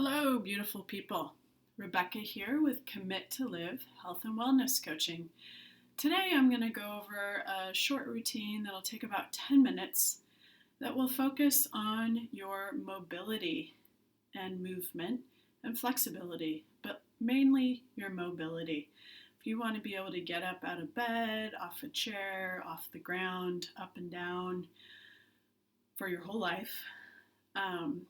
Hello, beautiful people. Rebecca here with Commit to Live Health and Wellness Coaching. Today I'm going to go over a short routine that'll take about 10 minutes that will focus on your mobility and movement and flexibility, but mainly your mobility. If you want to be able to get up out of bed, off a chair, off the ground, up and down for your whole life,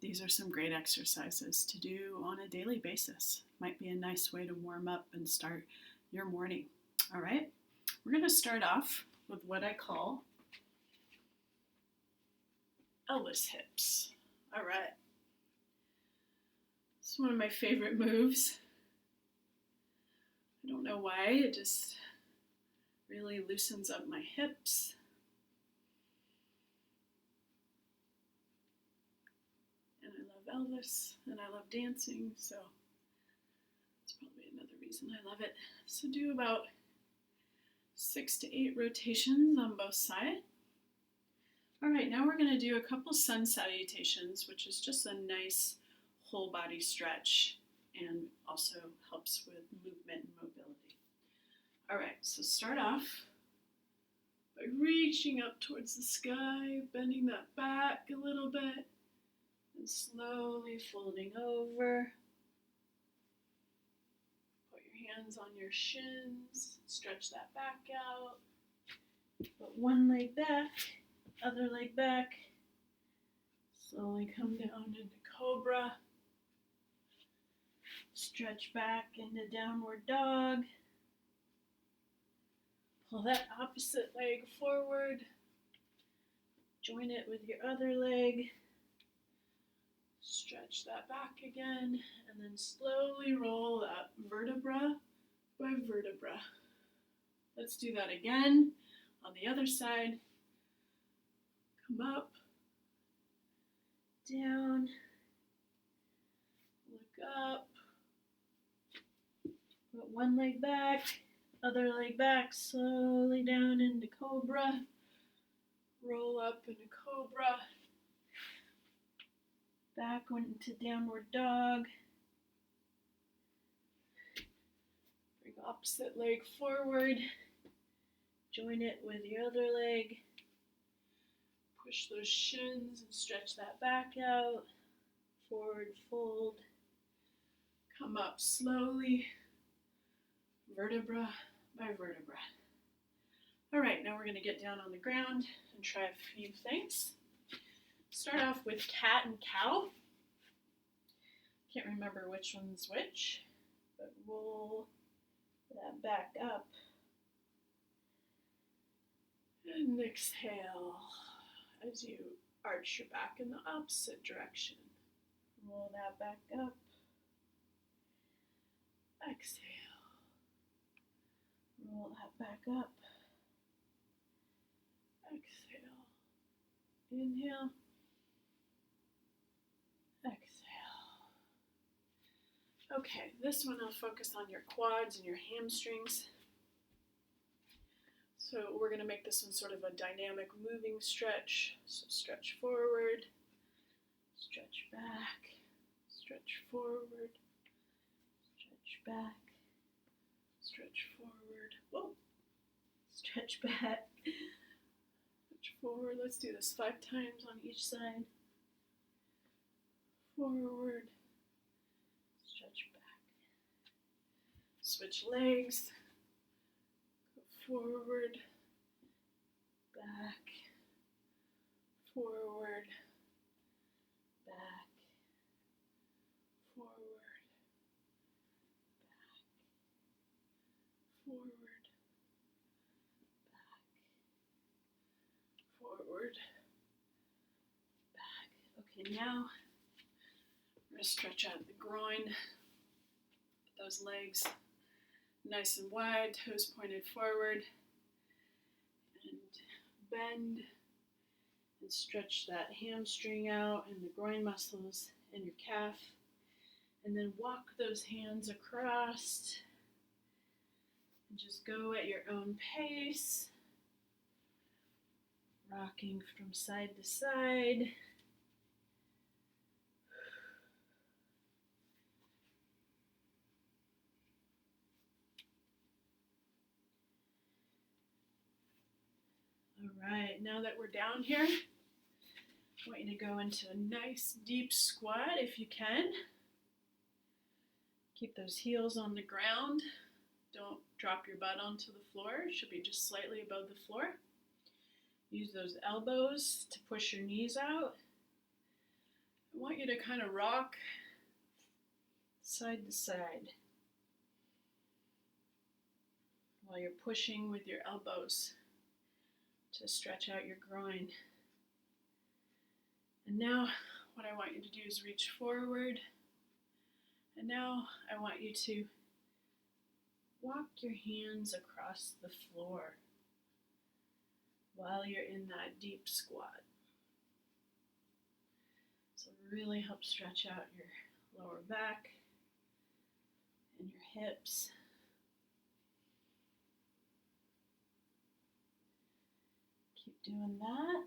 these are some great exercises to do on a daily basis. Might be a nice way to warm up and start your morning. All right, we're going to start off with what I call Elvis hips. All right, it's one of my favorite moves. I don't know why, it just really loosens up my hips. And I love Elvis and I love dancing, so that's probably another reason I love it. So do about 6 to 8 rotations on both sides. All right, now we're going to do a couple sun salutations, which is just a nice whole body stretch and also helps with movement and mobility. All right, so start off by reaching up towards the sky, bending that back a little bit, and slowly folding over. Put your hands on your shins, stretch that back out. Put one leg back, other leg back. Slowly come down into cobra. Stretch back into downward dog. Pull that opposite leg forward. Join it with your other leg. Stretch that back again, and then slowly roll that vertebra by vertebra. Let's do that again on the other side. Come up, down, look up, put one leg back, other leg back, slowly down into cobra, roll up into cobra, back into downward dog, bring opposite leg forward, join it with your other leg, push those shins and stretch that back out, forward fold, come up slowly, vertebra by vertebra. All right, now we're going to get down on the ground and try a few things. Start off with cat and cow. Can't remember which one's which, but roll that back up. And exhale as you arch your back in the opposite direction. Roll that back up. Exhale. Roll that back up. Exhale. Inhale. Exhale. Okay, this one I'll focus on your quads and your hamstrings. So we're going to make this one sort of a dynamic moving stretch. So stretch forward, stretch back, stretch forward, stretch back, stretch forward, whoa, stretch back, stretch forward. Let's do this 5 times on each side. Forward, stretch back. Switch legs. Forward, back, forward, back, forward, back, forward, back, forward, back. Okay, now we're going to stretch out the groin, put those legs nice and wide, toes pointed forward, and bend and stretch that hamstring out and the groin muscles and your calf, and then walk those hands across and just go at your own pace, rocking from side to side. All right, now that we're down here, I want you to go into a nice deep squat if you can. Keep those heels on the ground. Don't drop your butt onto the floor. It should be just slightly above the floor. Use those elbows to push your knees out. I want you to kind of rock side to side while you're pushing with your elbows to stretch out your groin. And now what I want you to do is reach forward. And now I want you to walk your hands across the floor while you're in that deep squat. So really help stretch out your lower back and your hips. Keep doing that.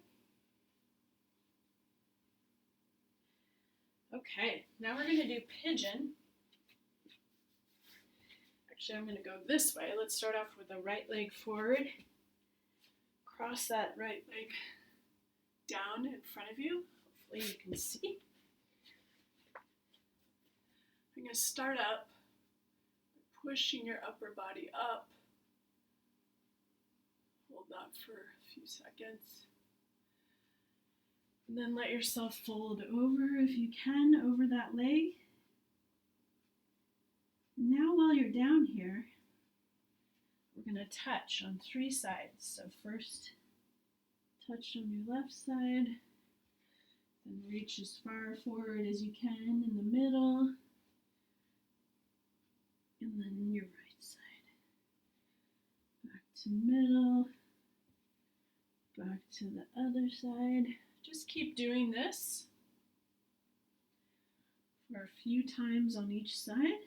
Okay, now we're going to do pigeon. Actually, I'm going to go this way. Let's start off with the right leg forward. Cross that right leg down in front of you. Hopefully you can see. I'm going to start up by pushing your upper body up. Hold that for a few seconds. And then let yourself fold over if you can, over that leg. Now while you're down here, we're going to touch on 3 sides. So first, touch on your left side, then reach as far forward as you can in the middle, and then your right side. Back to middle, back to the other side. Just keep doing this for a few times on each side.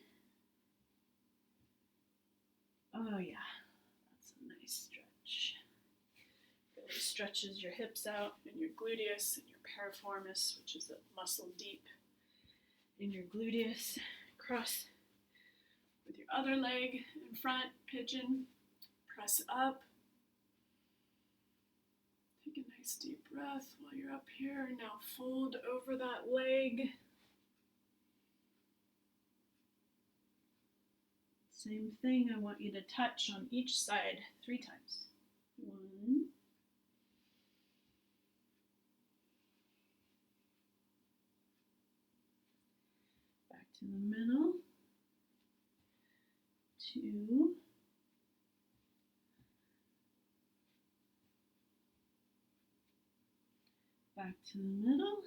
Oh yeah, that's a nice stretch. Really stretches your hips out and your gluteus and your piriformis, which is a muscle deep in your gluteus. Cross with your other leg in front, pigeon, press up. Take a nice deep breath while you're up here. Now fold over that leg. Same thing, I want you to touch on each side 3 times. 1. Back to the middle. 2. Back to the middle.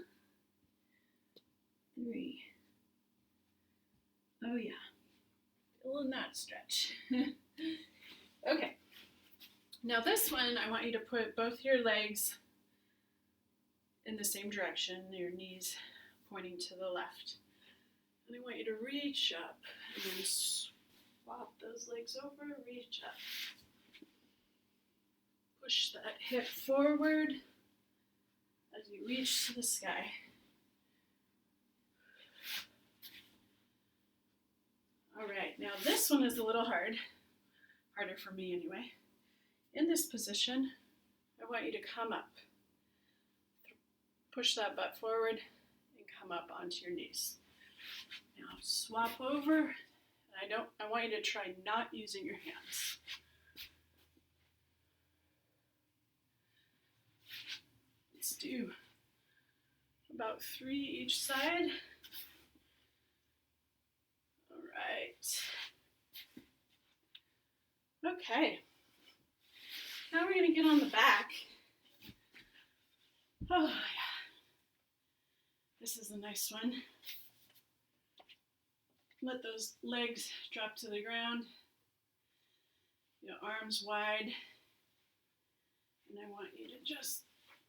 3. Oh yeah. Feeling that stretch. Okay. Now this one, I want you to put both your legs in the same direction, your knees pointing to the left. And I want you to reach up and then swap those legs over, reach up. Push that hip forward as you reach to the sky. All right, now this one is a little harder for me anyway. In this position, I want you to come up. Push that butt forward and come up onto your knees. Now swap over. I want you to try not using your hands. Let's do about 3 each side. All right. Okay. Now we're going to get on the back. Oh, yeah. This is a nice one. Let those legs drop to the ground. Your arms wide. And I want you to just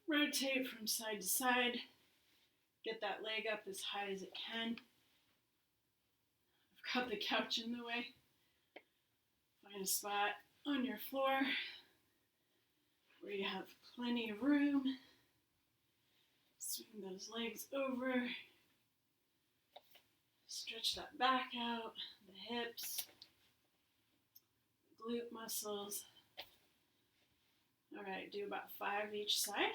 rotate from side to side. Get that leg up as high as it can. I've got the couch in the way. Find a spot on your floor where you have plenty of room. Swing those legs over. Stretch that back out, the hips, the glute muscles. All right, do about 5 each side.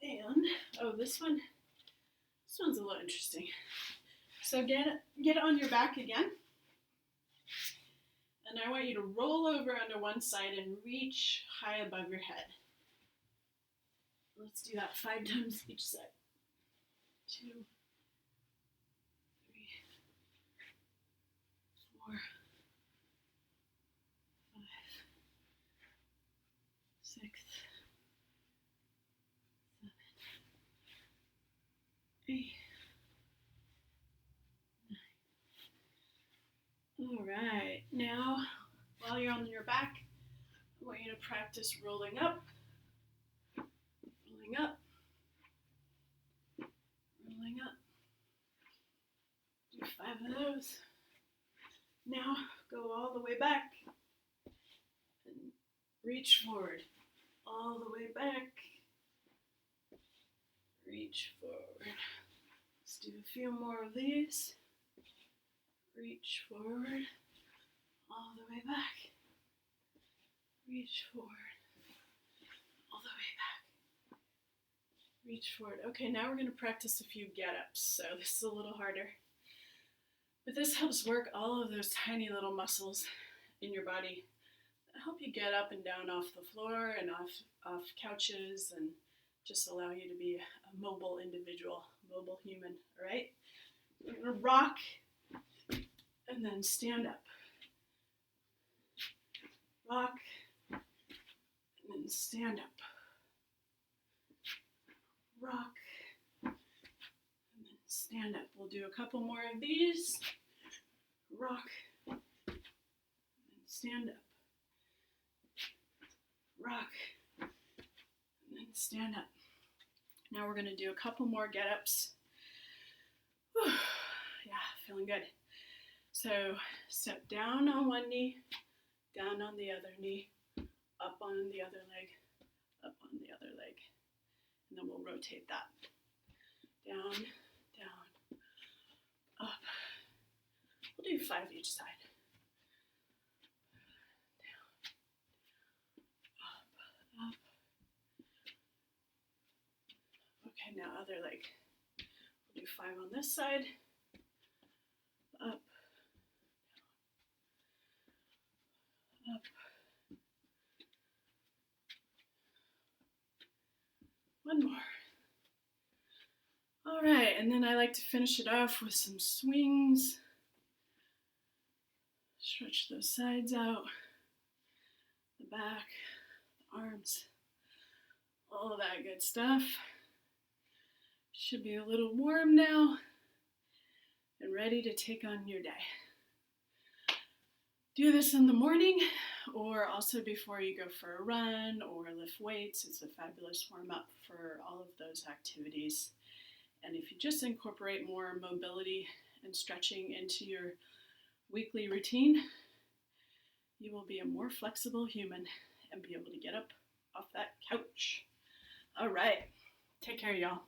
And, oh, this one's a little interesting. So get on your back again. And I want you to roll over onto one side and reach high above your head. Let's do that 5 times each side. 2, 3, 4, 5, 6, 7, 8, 9. All right, now while you're on your back, I want you to practice rolling up, rolling up, rolling up. Do 5 of those. Now go all the way back and reach forward. All the way back. Reach forward. Let's do a few more of these. Reach forward. All the way back. Reach forward. All the way back. Reach forward. Okay, now we're going to practice a few get-ups. So this is a little harder. But this helps work all of those tiny little muscles in your body that help you get up and down off the floor and off couches and just allow you to be a mobile individual, mobile human, all right? We're going to rock and then stand up. Rock and then stand up. Rock and then stand up. We'll do a couple more of these. Rock and then stand up. Rock and then stand up. Now we're going to do a couple more get-ups. Whew. Yeah, feeling good. So step down on one knee, down on the other knee, up on the other leg, up on the other leg. And then we'll rotate that. Down, down, up. We'll do 5 each side. Down, up, up. Okay, now other leg. We'll do 5 on this side. Up, down, up. One more. All right, and then I like to finish it off with some swings. Stretch those sides out, the back, the arms, all of that good stuff. Should be a little warm now and ready to take on your day. Do this in the morning or also before you go for a run or lift weights. It's a fabulous warm-up for all of those activities. And if you just incorporate more mobility and stretching into your weekly routine, you will be a more flexible human and be able to get up off that couch. All right, take care, y'all.